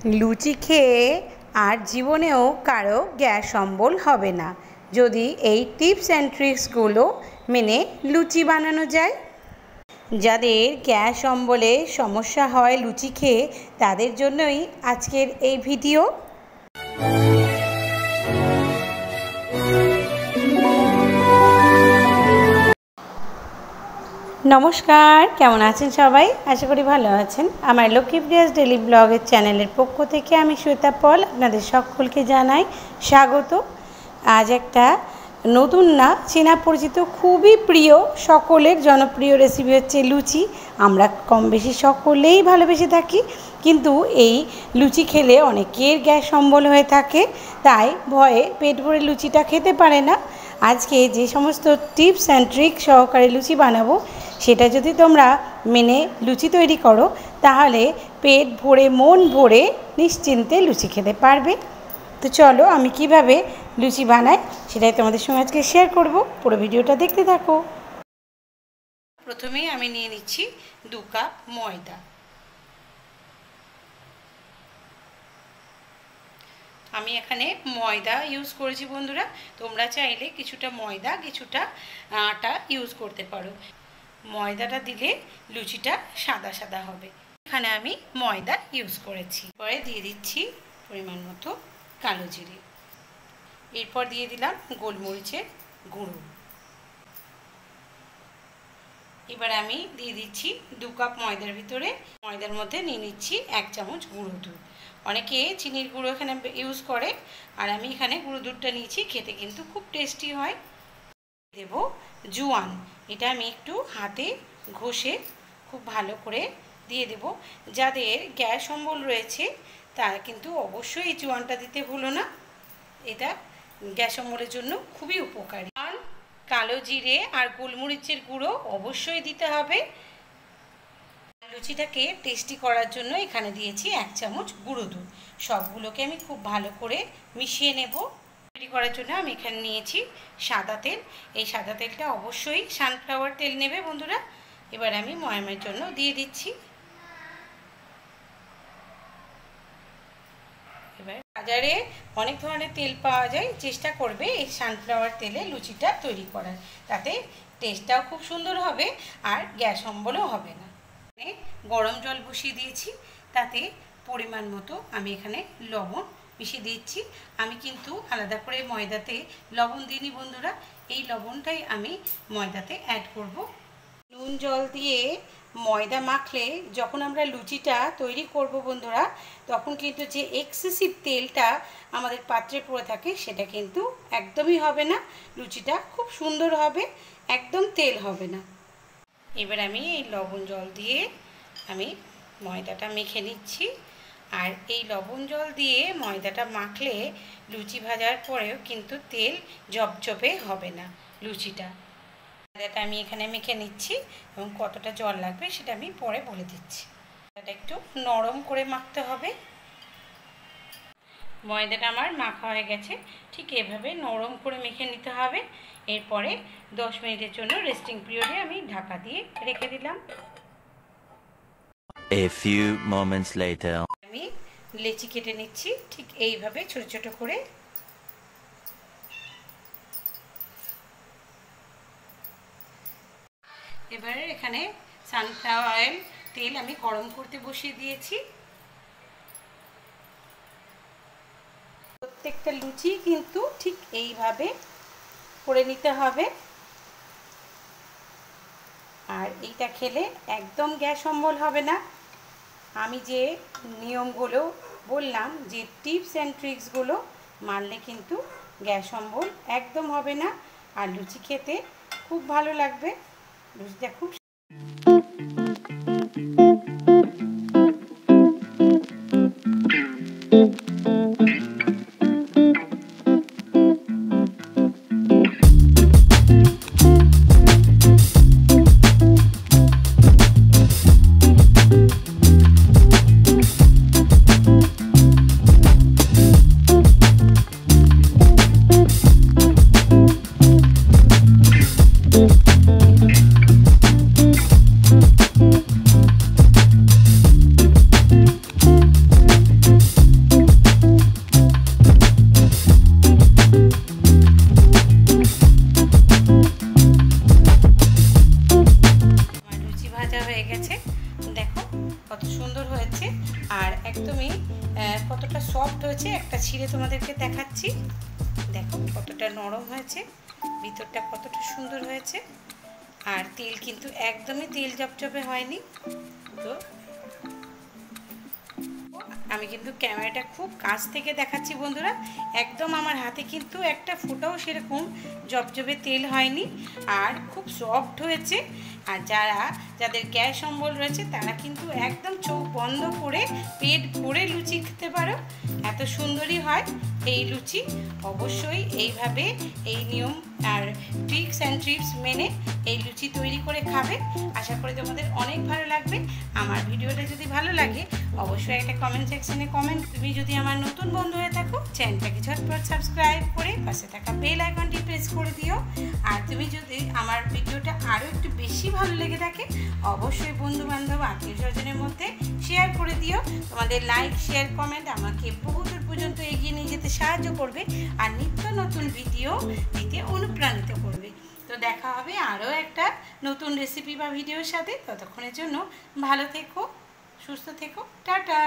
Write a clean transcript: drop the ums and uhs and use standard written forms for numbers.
লুচি খেয়ে আর জীবনেও কারো গ্যাস অম্বল হবে না যদি এই টিপস অ্যান্ড ট্রিক্সগুলো মেনে লুচি বানানো যায়। যাদের গ্যাস অম্বলে সমস্যা হয় লুচি খেয়ে, তাদের জন্যই আজকের এই ভিডিও। নমস্কার, কেমন আছেন সবাই? আশা করি ভালো আছেন। আমার লক্ষ্মীপ্রিয়াস ডেলি ব্লগের চ্যানেলের পক্ষ থেকে আমি শ্বেতা পল আপনাদের সকলকে জানাই স্বাগত। আজ একটা নতুন না চেনা পরিচিত খুবই প্রিয়, সকলের জনপ্রিয় রেসিপি হচ্ছে লুচি। আমরা কম বেশি সকলেই ভালোবেসে থাকি, কিন্তু এই লুচি খেলে অনেকের গ্যাস অম্বল হয়ে থাকে, তাই ভয়ে পেট ভরে লুচিটা খেতে পারে না। আজকে যে সমস্ত টিপস অ্যান্ড ট্রিক সহকারে লুচি বানাবো, সেটা যদি তোমরা মেনে লুচি তৈরি করো, তাহলে পেট ভরে মন ভরে নিশ্চিন্তে লুচি খেতে পারবে। তো চলো আমি কিভাবে লুচি বানাই সেটাই তোমাদের সঙ্গে আজকে শেয়ার করব। পুরো ভিডিওটা দেখতে থাকো। প্রথমেই আমি নিয়ে নিচ্ছি 2 কাপ ময়দা। আমি এখানে ময়দা ইউজ করেছি বন্ধুরা, তোমরা চাইলে কিছুটা ময়দা কিছুটা আটা ইউজ করতে পারো। ময়দাটা দিলে লুচিটা সাদা সাদা হবে। এখানে আমি ময়দা ইউজ করেছি। পরে দিয়ে দিচ্ছি পরিমাণ মতো কালো জিরে, এরপর দিয়ে দিলাম গোলমরিচের গুঁড়ো। এবার আমি দিয়ে দিচ্ছি 2 কাপ ময়দার ভিতরে, ময়দার মধ্যে নিয়ে নিচ্ছি 1 চামচ গুঁড়ো দুধ। অনেকে চিনির গুঁড়ো এখানে ইউজ করে, আর আমি এখানে গুঁড়ো দুধটা নিয়েছি, খেতে কিন্তু খুব টেস্টি হয়। দেব জোয়ান, এটা আমি একটু হাতে ঘষে খুব ভালো করে দিয়ে দেব। যাদের গ্যাস অম্বল রয়েছে তারা কিন্তু অবশ্যই এই জোয়ানটা দিতে ভুলো না, এটা গ্যাস অম্বলের জন্য খুবই উপকারী। আর কালো জিরে আর গোলমরিচের গুঁড়ো অবশ্যই দিতে হবে। লুচিটাকে টেস্টি করার জন্য এখানে দিয়েছি 1 চামচ গুঁড়ো দুধ। সবগুলোকে আমি খুব ভালো করে মিশিয়ে নেব। তৈরি করার জন্য আমি এখানে নিয়েছি সাদা তেল। এই সাদা তেলটা অবশ্যই সানফ্লাওয়ার তেল নেবে বন্ধুরা। এবার আমি ময়ামের জন্য দিয়ে দিচ্ছি। এবার বাজারে অনেক ধরনের তেল পাওয়া যায়, চেষ্টা করবে এই সানফ্লাওয়ার তেলে লুচিটা তৈরি করার, তাতে টেস্টটাও খুব সুন্দর হবে আর গ্যাস অম্বলও হবে না। গরম জল বসিয়ে দিয়েছি, তাতে পরিমাণ মতো আমি এখানে লবণ মিশিয়ে দিচ্ছি। আমি কিন্তু আলাদা করে ময়দাতে লবণ দিইনি বন্ধুরা, এই লবণটাই আমি ময়দাতে অ্যাড করব। নুন জল দিয়ে ময়দা মাখলে যখন আমরা লুচিটা তৈরি করব বন্ধুরা, তখন কিন্তু যে এক্সেসিভ তেলটা আমাদের পাত্রে পড়ে থাকে সেটা কিন্তু একদমই হবে না, লুচিটা খুব সুন্দর হবে, একদম তেল হবে না। এবার আমি এই লবণ জল দিয়ে আমি ময়দাটা মেখে নিচ্ছি। আর এই লবণ জল দিয়ে ময়দাটা মাখলে লুচি ভাজার পরেও কিন্তু তেল জবজবে হবে না লুচিটা। ময়দাটা আমি এখানে মেখে নিচ্ছি এবং কতটা জল লাগবে সেটা আমি পরে বলে দিচ্ছি। ময়দাটা একটু নরম করে মাখতে হবে। ময়দাটা আমার মাখা হয়ে গেছে, ঠিক এভাবে নরম করে মেখে নিতে হবে। এরপরে 10 মিনিটের জন্য রেস্টিং পিরিয়ডে আমি ঢাকা দিয়ে রেখে দিলাম। A few moments later আমি লেচি কেটে নিচ্ছি ঠিক এইভাবে ছোট ছোট করে। এবার এখানে সানফ্লাওয়ার অয়েল তেল আমি গরম করতে বসিয়ে দিয়েছি। প্রত্যেকটা লুচি কিন্তু ঠিক এইভাবে করে নিতে হবে, আর এইটা খেলে একদম গ্যাস অম্বল হবে না। আমি যে নিয়মগুলো বললাম, যে টিপস অ্যান্ড ট্রিক্সগুলো মানলে কিন্তু গ্যাস অম্বল একদম হবে না, আর লুচি খেতে খুব ভালো লাগবে। লুচিটা খুব সুন্দর হয়েছে আর একদমই কতটা সফট হয়েছে একটা ছিঁড়ে তোমাদেরকে দেখাচ্ছি। দেখো কতটা নরম হয়েছে, ভিতরটা কতটা সুন্দর হয়েছে আর তেল কিন্তু একদমই তেল জপজপে হয়নি। তো আমি কিন্তু ক্যামেরাটা খুব কাছ থেকে দেখাচ্ছি বন্ধুরা, একদম আমার হাতে কিন্তু একটা ফোঁটাও সেরকম জপজপে তেল হয়নি আর খুব সফট হয়েছে। আর যাদের গ্যাস অম্বল রয়েছে তারা কিন্তু একদম চোখ বন্ধ করে পেট ভরে লুচি খেতে পারো, এত সুন্দরই হয় এই লুচি। অবশ্যই এইভাবে এই নিয়ম আর ট্রিক্স অ্যান্ড টিপস মেনে এই লুচি তৈরি করে খাবে। আশা করি তোমাদের অনেক ভালো লাগবে। আমার ভিডিওটা যদি ভালো লাগে অবশ্যই একটা কমেন্ট সেকশনে কমেন্ট। তুমি যদি আমার নতুন বন্ধু হয়ে থাকো চ্যানেলটাকে ঝটপট সাবস্ক্রাইব করে পাশে থাকা বেল আইকনটি প্রেস করে দিও। আর তুমি যদি আমার ভিডিওটা আরও একটু বেশি ভালো লেগে থাকে অবশ্যই বন্ধু বান্ধব আত্মীয় স্বজনের মধ্যে শেয়ার করে দিও। তোমাদের লাইক শেয়ার কমেন্ট আমাকে বহুদূর পর্যন্ত এগিয়ে নিয়ে যেতে সাহায্য করবে আর নিত্য নতুন ভিডিও দিতে অনুপ্রাণিত করবে। তো দেখা হবে আরও একটা নতুন রেসিপি বা ভিডিওর সাথে। ততক্ষণের জন্য ভালো থেকো, সুস্থ থেকো, টাটা।